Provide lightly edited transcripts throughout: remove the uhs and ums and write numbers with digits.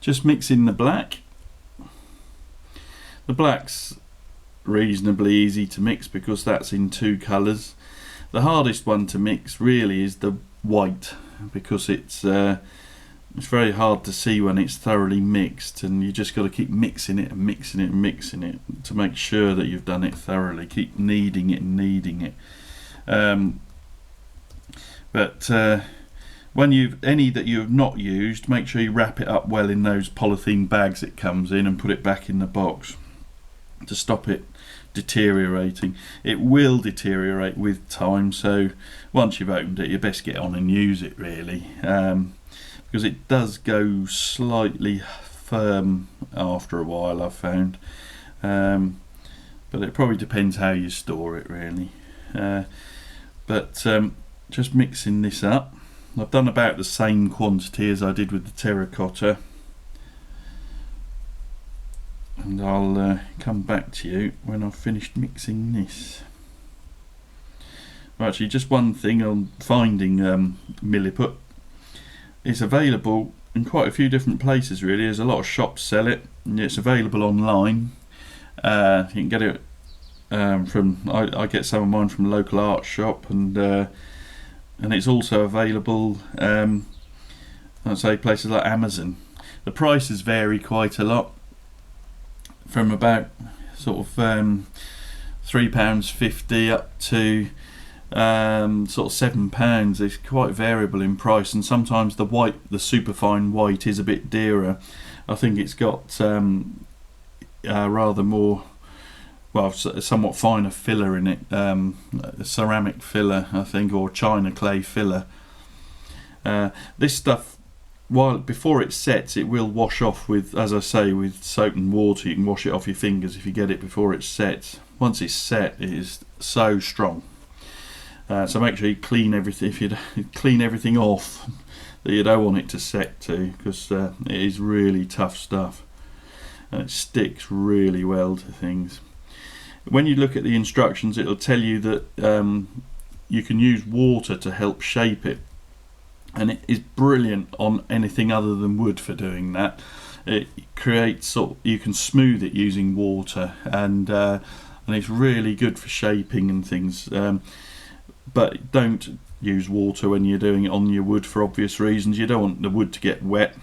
just mix in the black. The black's reasonably easy to mix because that's in 2 colours. The hardest one to mix really is the white, because it's very hard to see when it's thoroughly mixed, and you just got to keep mixing it and mixing it and mixing it to make sure that you've done it thoroughly. Keep kneading it and kneading it. When any that you have not used, make sure you wrap it up well in those polythene bags it comes in and put it back in the box to stop it deteriorating. It will deteriorate with time, so once you've opened it, you best get on and use it really, because it does go slightly firm after a while, I've found, but it probably depends how you store it really. Just mixing this up, I've done about the same quantity as I did with the terracotta, and I'll come back to you when I've finished mixing this. Well, actually, just one thing on finding Milliput. It's available in quite a few different places really. There's a lot of shops sell it, and it's available online. You can get it from, I get some of mine from a local art shop, and it's also available I'd say places like Amazon. The prices vary quite a lot, from about sort of £3.50 up to sort of £7. It's quite variable in price, and sometimes the white, the superfine white, is a bit dearer. I think it's got rather more, well, somewhat finer filler in it, a ceramic filler I think, or china clay filler. This stuff, while before it sets, it will wash off with, as I say, with soap and water. You can wash it off your fingers if you get it before it sets. Once it's set, it is so strong. So make sure you clean everything. If you clean everything off that you don't want it to set to, because it is really tough stuff, and it sticks really well to things. When you look at the instructions, it'll tell you that you can use water to help shape it, and it is brilliant on anything other than wood for doing that. It creates you can smooth it using water, and it's really good for shaping and things. But don't use water when you're doing it on your wood for obvious reasons. You don't want the wood to get wet,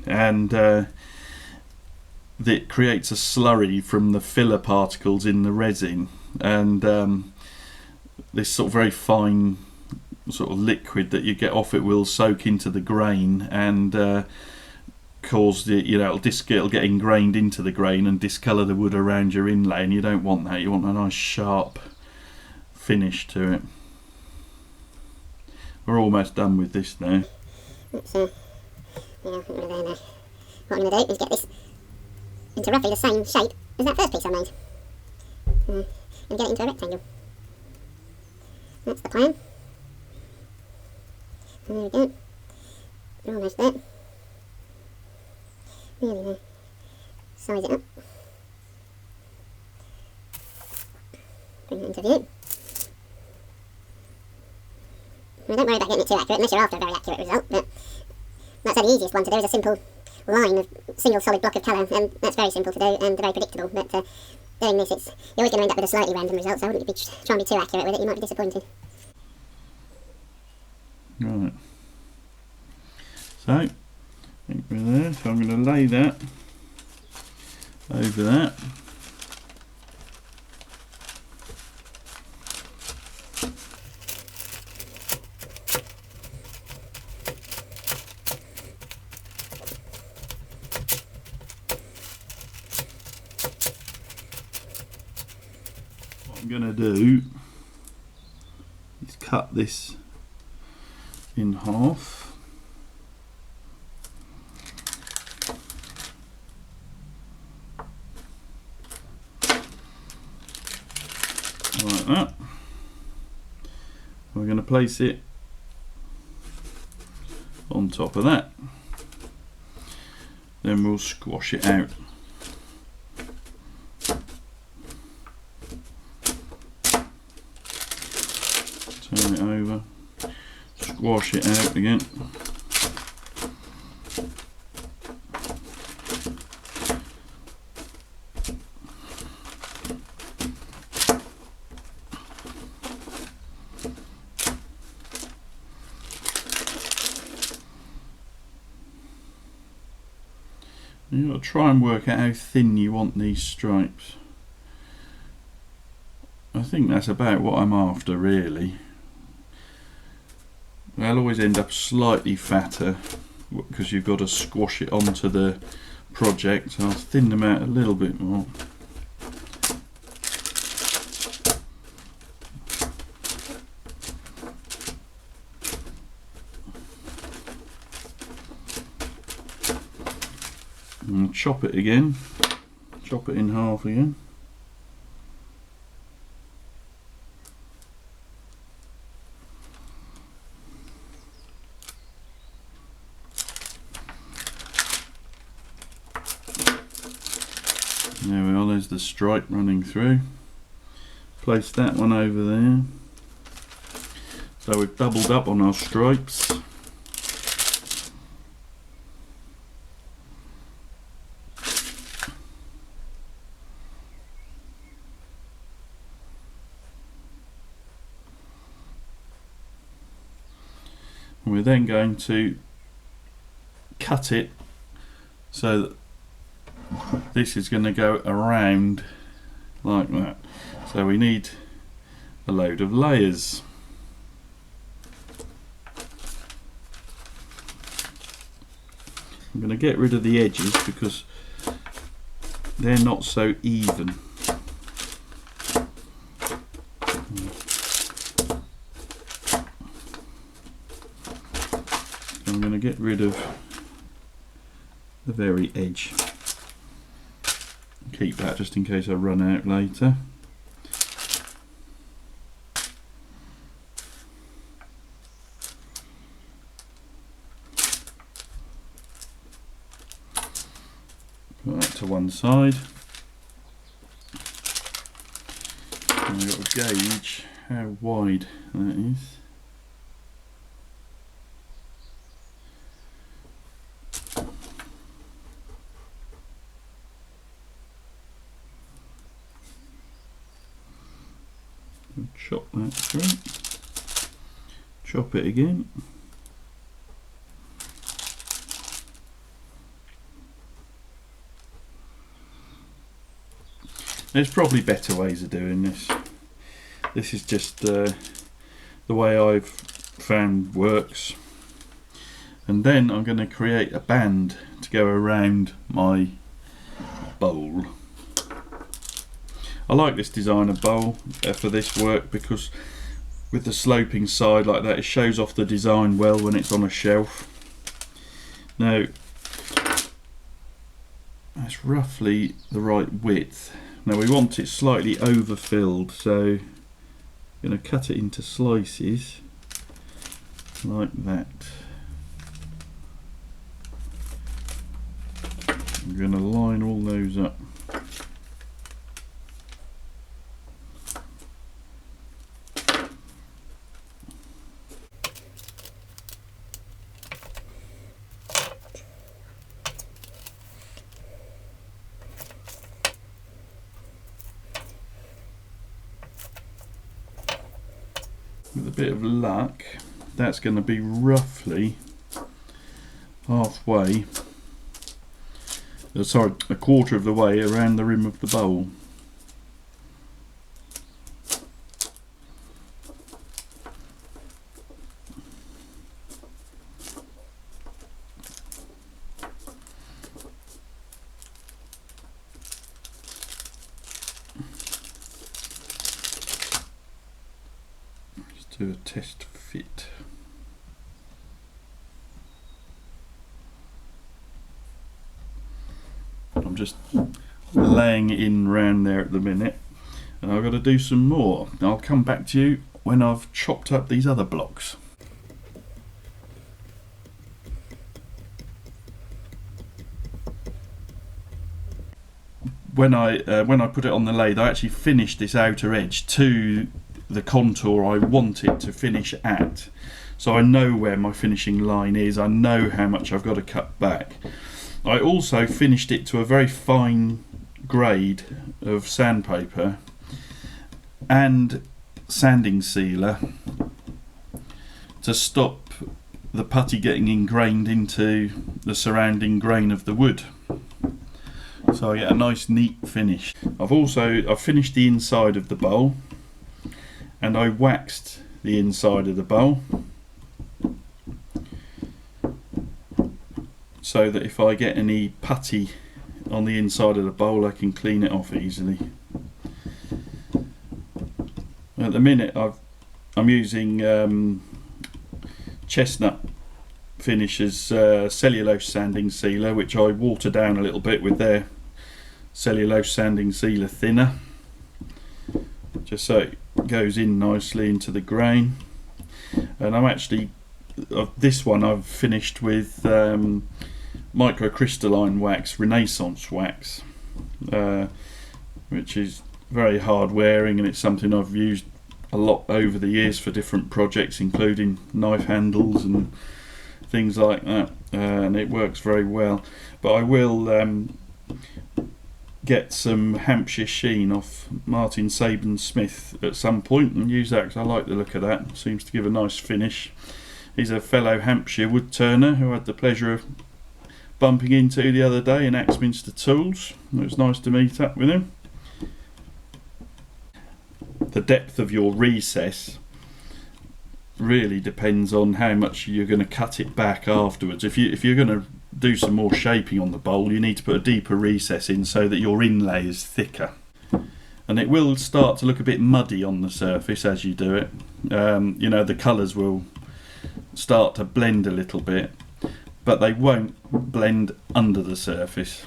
and it creates a slurry from the filler particles in the resin, and this sort of very fine sort of liquid that you get off it will soak into the grain and cause the, it'll get ingrained into the grain and discolour the wood around your inlay, and you don't want that. You want a nice sharp finish to it. We're almost done with this now. So, what I'm going to do is get this into roughly the same shape as that first piece I made, and get it into a rectangle. That's the plan. There we go. We're almost there. Really nice. Size it up. Bring it into view. Well, don't worry about getting it too accurate unless you're after a very accurate result, but that's the easiest one to do, is a simple line of single solid block of colour, and that's very simple to do and very predictable. But doing this, you're always going to end up with a slightly random result, so I wouldn't try and be too accurate with it. You might be disappointed. Right. So, I think we're there. So I'm going to lay that over that. What I'm going to do is cut this in half. Like that. We're going to place it on top of that. Then we'll squash it out. Turn it over. Squash it out again. You've got to try and work out how thin you want these stripes. I think that's about what I'm after, really. They'll always end up slightly fatter because you've got to squash it onto the project, so I'll thin them out a little bit more. And chop it again, chop it in half again. There we are, there's the stripe running through. Place that one over there. So we've doubled up on our stripes. And we're then going to cut it so that this is going to go around like that. So we need a load of layers. I'm going to get rid of the edges because they're not so even. I'm going to get rid of the very edge. Keep that just in case I run out later. Put that to one side. And I've got to gauge how wide that is. Chop that through, chop it again. There's probably better ways of doing this. This is just the way I've found works. And then I'm going to create a band to go around my bowl. I like this design of bowl for this work because with the sloping side like that, it shows off the design well when it's on a shelf. Now that's roughly the right width. Now we want it slightly overfilled, so I'm going to cut it into slices like that. I'm going to line all those up. With a bit of luck, that's going to be roughly halfway, sorry, a quarter of the way around the rim of the bowl. Do a test fit. I'm just laying it in round there at the minute, and I've got to do some more. I'll come back to you when I've chopped up these other blocks. When I put it on the lathe, I actually finished this outer edge to the contour I want it to finish at, so I know where my finishing line is, I know how much I've got to cut back. I also finished it to a very fine grade of sandpaper and sanding sealer to stop the putty getting ingrained into the surrounding grain of the wood. so I get a nice neat finish. I've finished the inside of the bowl, and I waxed the inside of the bowl so that if I get any putty on the inside of the bowl I can clean it off easily. At the minute I'm using chestnut finishes cellulose sanding sealer, which I water down a little bit with their cellulose sanding sealer thinner, just so it goes in nicely into the grain. And I'm actually, this one I've finished with microcrystalline wax, Renaissance wax, which is very hard wearing, and it's something I've used a lot over the years for different projects, including knife handles and things like that, and it works very well. But I will get some Hampshire sheen off Martin Saban-Smith at some point and use that, because I like the look of that. It seems to give a nice finish. He's a fellow Hampshire wood turner who I had the pleasure of bumping into the other day in Axminster Tools. It was nice to meet up with him. The depth of your recess really depends on how much you're going to cut it back afterwards. If you're going to do some more shaping on the bowl, you need to put a deeper recess in so that your inlay is thicker, and it will start to look a bit muddy on the surface as you do it. You know, the colours will start to blend a little bit, but they won't blend under the surface.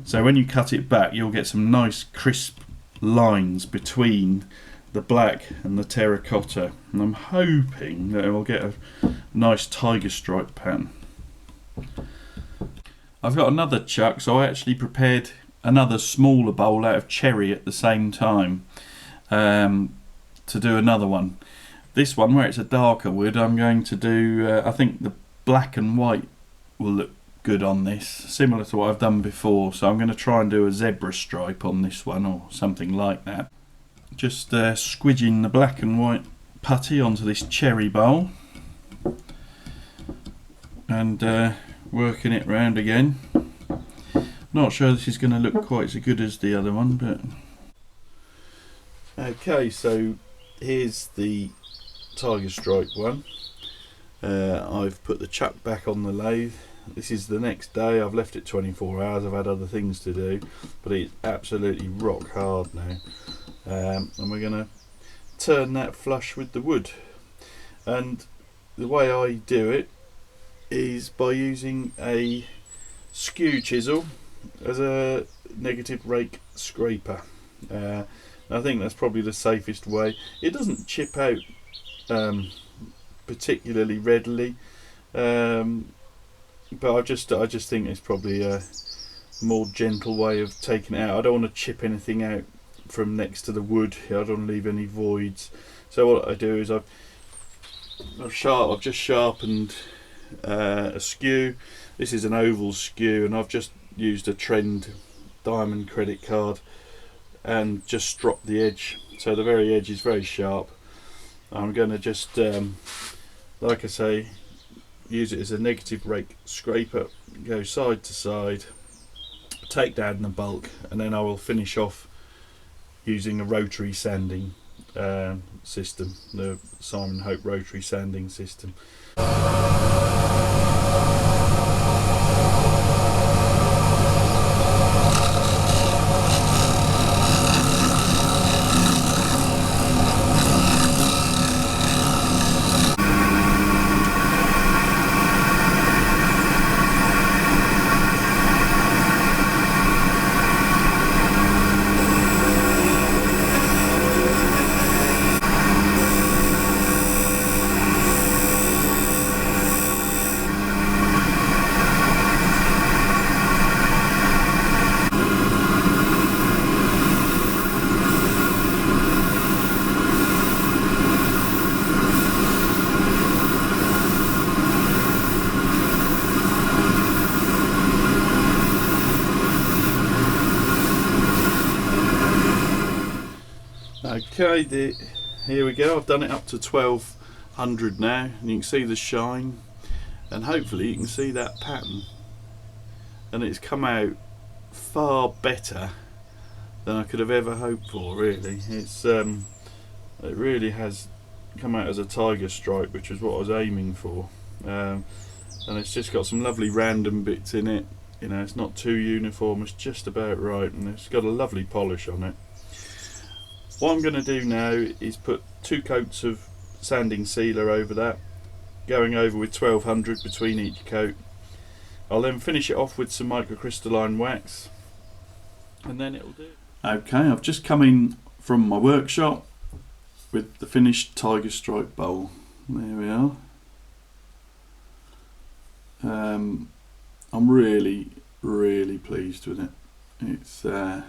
So when you cut it back, you'll get some nice crisp lines between the black and the terracotta, and I'm hoping that it will get a nice tiger stripe pattern. I've got another chuck, so I actually prepared another smaller bowl out of cherry at the same time to do another one. This one, where it's a darker wood, I'm going to do, I think the black and white will look good on this, similar to what I've done before, so I'm going to try and do a zebra stripe on this one or something like that. Just squidging the black and white putty onto this cherry bowl and working it round again. Not sure this is going to look quite so good as the other one, but okay, so here's the tiger stripe one. I've put the chuck back on the lathe. This is the next day. I've left it 24 hours. I've had other things to do, but it's absolutely rock hard now. And we're going to turn that flush with the wood, and the way I do it is by using a skew chisel as a negative rake scraper. I think that's probably the safest way. It doesn't chip out particularly readily, but I just think it's probably a more gentle way of taking it out. I don't want to chip anything out from next to the wood. I don't want to leave any voids. So what I do is I've just sharpened a skew. This is an oval skew, and I've just used a Trend diamond credit card and just stropped the edge, so the very edge is very sharp. I'm going to just, like I say, use it as a negative rake scraper, go side to side, take down the bulk, and then I will finish off using a rotary sanding system, the Simon Hope rotary sanding system. Okay, here we go. I've done it up to 1200 now, and you can see the shine, and hopefully you can see that pattern, and it's come out far better than I could have ever hoped for, really. It really has come out as a tiger stripe, which is what I was aiming for. And it's just got some lovely random bits in it. You know, it's not too uniform, it's just about right, and it's got a lovely polish on it. What I'm going to do now is put 2 coats of sanding sealer over that, going over with 1200 between each coat. I'll then finish it off with some microcrystalline wax, and then it'll do. Okay, I've just come in from my workshop with the finished tiger stripe bowl. There we are. I'm really pleased with it. It's one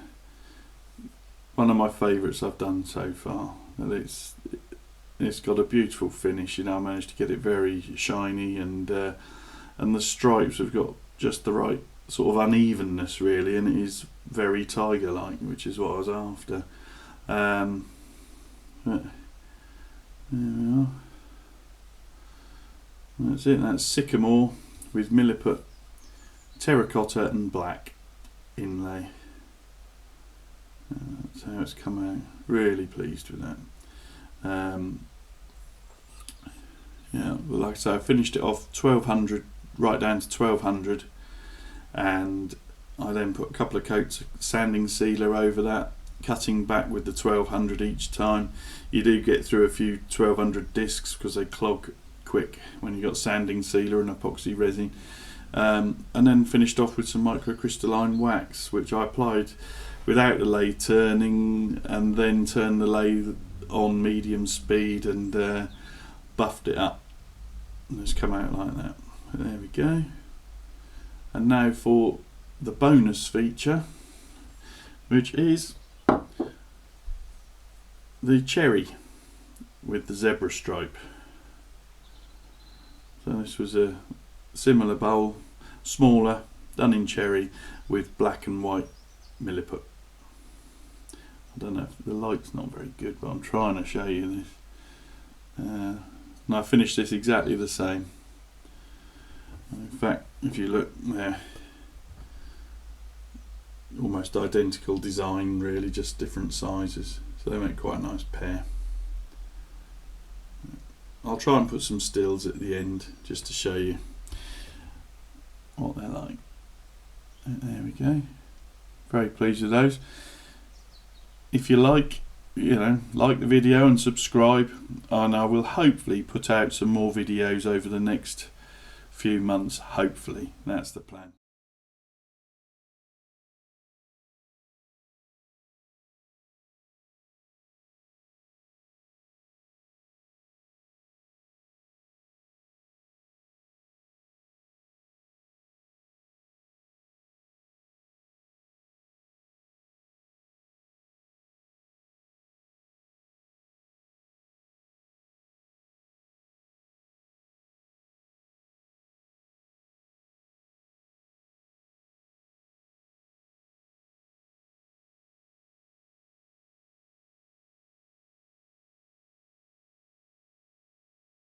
of my favourites I've done so far, and it's got a beautiful finish. You know, I managed to get it very shiny, and the stripes have got just the right sort of unevenness, really, and it is very tiger-like, which is what I was after. There we are. That's it. That's sycamore with Milliput terracotta and black inlay. That's how it's come out. Really pleased with that. Yeah, well, like I say, I finished it off 1200, right down to 1200, and I then put a couple of coats of sanding sealer over that, cutting back with the 1200 each time. You do get through a few 1200 discs because they clog quick when you've got sanding sealer and epoxy resin. And then finished off with some microcrystalline wax, which I applied without the lathe turning, and then turned the lathe on medium speed and buffed it up, and it's come out like that. There we go. And now for the bonus feature, which is the cherry with the zebra stripe. So this was a similar bowl, smaller, done in cherry with black and white Milliput. I don't know if the light's not very good, but I'm trying to show you this. And I finished this exactly the same. In fact, if you look there, almost identical design, really, just different sizes. So they make quite a nice pair. I'll try and put some stills at the end just to show you what they're like. There we go. Very pleased with those. If you like the video and subscribe, and I will hopefully put out some more videos over the next few months. Hopefully, that's the plan.